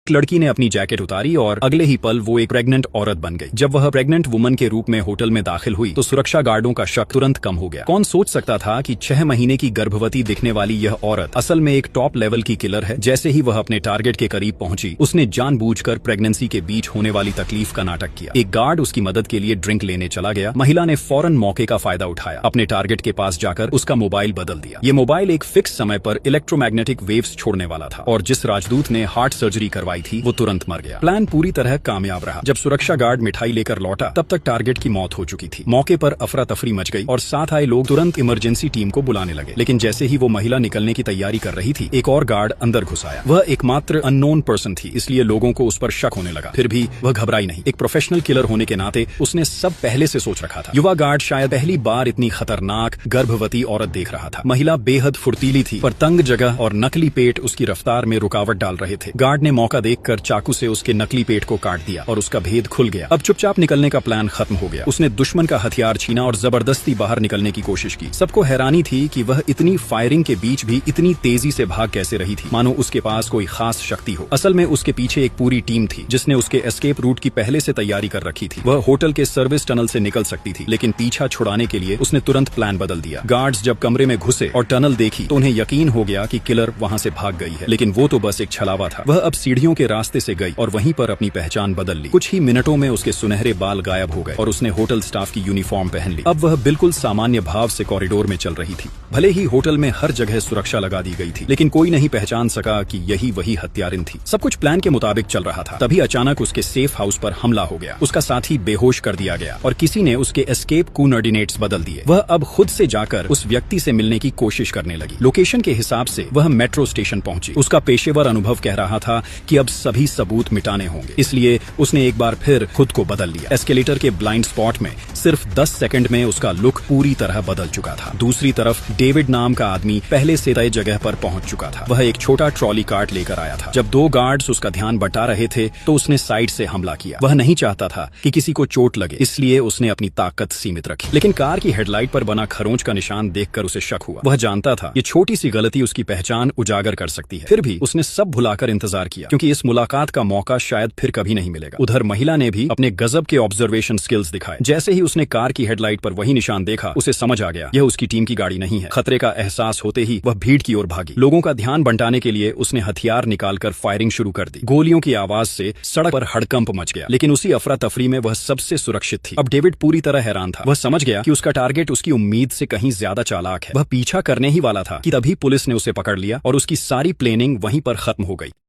एक लड़की ने अपनी जैकेट उतारी और अगले ही पल वो एक प्रेग्नेंट औरत बन गई। जब वह प्रेग्नेंट वुमन के रूप में होटल में दाखिल हुई तो सुरक्षा गार्डों का शक तुरंत कम हो गया। कौन सोच सकता था कि 6 महीने की गर्भवती दिखने वाली यह औरत असल में एक टॉप लेवल की किलर है। जैसे ही वह अपने टारगेट के करीब पहुंची, उसने जानबूझकर प्रेगनेंसी के बीच होने वाली तकलीफ का नाटक किया। एक गार्ड उसकी मदद के लिए ड्रिंक लेने चला गया। महिला ने फौरन मौके का फायदा उठाया, अपने टारगेट के पास जाकर उसका मोबाइल बदल दिया। ये मोबाइल एक फिक्स समय पर इलेक्ट्रोमैग्नेटिक वेव्स छोड़ने वाला था और जिस राजदूत ने हार्ट सर्जरी करवाई थी वो तुरंत मर गया। प्लान पूरी तरह कामयाब रहा। जब सुरक्षा गार्ड मिठाई लेकर लौटा तब तक टारगेट की मौत हो चुकी थी। मौके पर अफरा तफरी मच गई और साथ आए लोग तुरंत इमरजेंसी टीम को बुलाने लगे। लेकिन जैसे ही वो महिला निकलने की तैयारी कर रही थी, एक और गार्ड अंदर घुस आया। वह एकमात्र अननोन पर्सन थी, इसलिए लोगों को उस पर शक होने लगा। फिर भी वह घबराई नहीं। एक प्रोफेशनल किलर होने के नाते उसने सब पहले से सोच रखा था। युवा गार्ड शायद पहली बार इतनी खतरनाक गर्भवती औरत देख रहा था। महिला बेहद फुर्तीली थी, पर तंग जगह और नकली पेट उसकी रफ्तार में रुकावट डाल रहे थे। गार्ड ने मौका देखकर चाकू से उसके नकली पेट को काट दिया और उसका भेद खुल गया। अब चुपचाप निकलने का प्लान खत्म हो गया। उसने दुश्मन का हथियार छीना और जबरदस्ती बाहर निकलने की कोशिश की। सबको हैरानी थी कि वह इतनी फायरिंग के बीच भी इतनी तेजी से भाग कैसे रही थी, मानो उसके पास कोई खास शक्ति हो। असल में उसके पीछे एक पूरी टीम थी जिसने उसके एस्केप रूट की पहले से तैयारी कर रखी थी। वह होटल के सर्विस टनल से निकल सकती थी, लेकिन पीछा छुड़ाने के लिए उसने तुरंत प्लान बदल दिया। गार्ड्स जब कमरे में घुसे और टनल देखी तो उन्हें यकीन हो गया कि किलर वहां से भाग गई है, लेकिन वो तो बस एक छलावा था। वह अब सीढ़ियों के रास्ते से गई और वहीं पर अपनी पहचान बदल ली। कुछ ही मिनटों में उसके सुनहरे बाल गायब हो गए और उसने होटल स्टाफ की यूनिफॉर्म पहन ली। अब वह बिल्कुल सामान्य भाव से कॉरिडोर में चल रही थी। भले ही होटल में हर जगह सुरक्षा लगा दी गई थी, लेकिन कोई नहीं पहचान सका कि यही वही हत्यारिन थी। सब कुछ प्लान के मुताबिक चल रहा था। तभी अचानक उसके सेफ हाउस पर हमला हो गया। उसका साथी बेहोश कर दिया गया और किसी ने उसके एस्केप कोऑर्डिनेट्स बदल दिए। वह अब खुद से जाकर उस व्यक्ति से मिलने की कोशिश करने लगी। लोकेशन के हिसाब से वह मेट्रो स्टेशन पहुंची। उसका पेशेवर अनुभव कह रहा था कि अब सभी सबूत मिटाने होंगे, इसलिए उसने एक बार फिर खुद को बदल लिया। एस्केलेटर के ब्लाइंड स्पॉट में सिर्फ 10 सेकंड में उसका लुक पूरी तरह बदल चुका था। दूसरी तरफ डेविड नाम का आदमी पहले से तय जगह पर पहुंच चुका था। वह एक छोटा ट्रॉली कार्ट लेकर आया था। जब 2 गार्ड्स उसका ध्यान बटा रहे थे तो उसने साइड से हमला किया। वह नहीं चाहता था कि किसी को चोट लगे, इसलिए उसने अपनी ताकत सीमित रखी। लेकिन कार की हेडलाइट पर बना खरोंच का निशान देखकर उसे शक हुआ। वह जानता था ये छोटी सी गलती उसकी पहचान उजागर कर सकती है। फिर भी उसने सब भुलाकर इंतजार किया, क्योंकि इस मुलाकात का मौका शायद फिर कभी नहीं मिलेगा। उधर महिला ने भी अपने गजब के ऑब्जर्वेशन स्किल्स दिखाए। जैसे ही उसने कार की हेडलाइट पर वही निशान देखा, उसे समझ आ गया यह उसकी टीम की गाड़ी नहीं है। खतरे का एहसास होते ही वह भीड़ की ओर भागी। लोगों का ध्यान बंटाने के लिए उसने हथियार निकालकर फायरिंग शुरू कर दी। गोलियों की आवाज से सड़क पर हड़कंप मच गया, लेकिन उसी अफरा तफरी में वह सबसे सुरक्षित थी। अब डेविड पूरी तरह हैरान था। वह समझ गया कि उसका टारगेट उसकी उम्मीद से कहीं ज्यादा चालाक है। वह पीछा करने ही वाला था कि तभी पुलिस ने उसे पकड़ लिया और उसकी सारी प्लानिंग वहीं पर खत्म हो गई।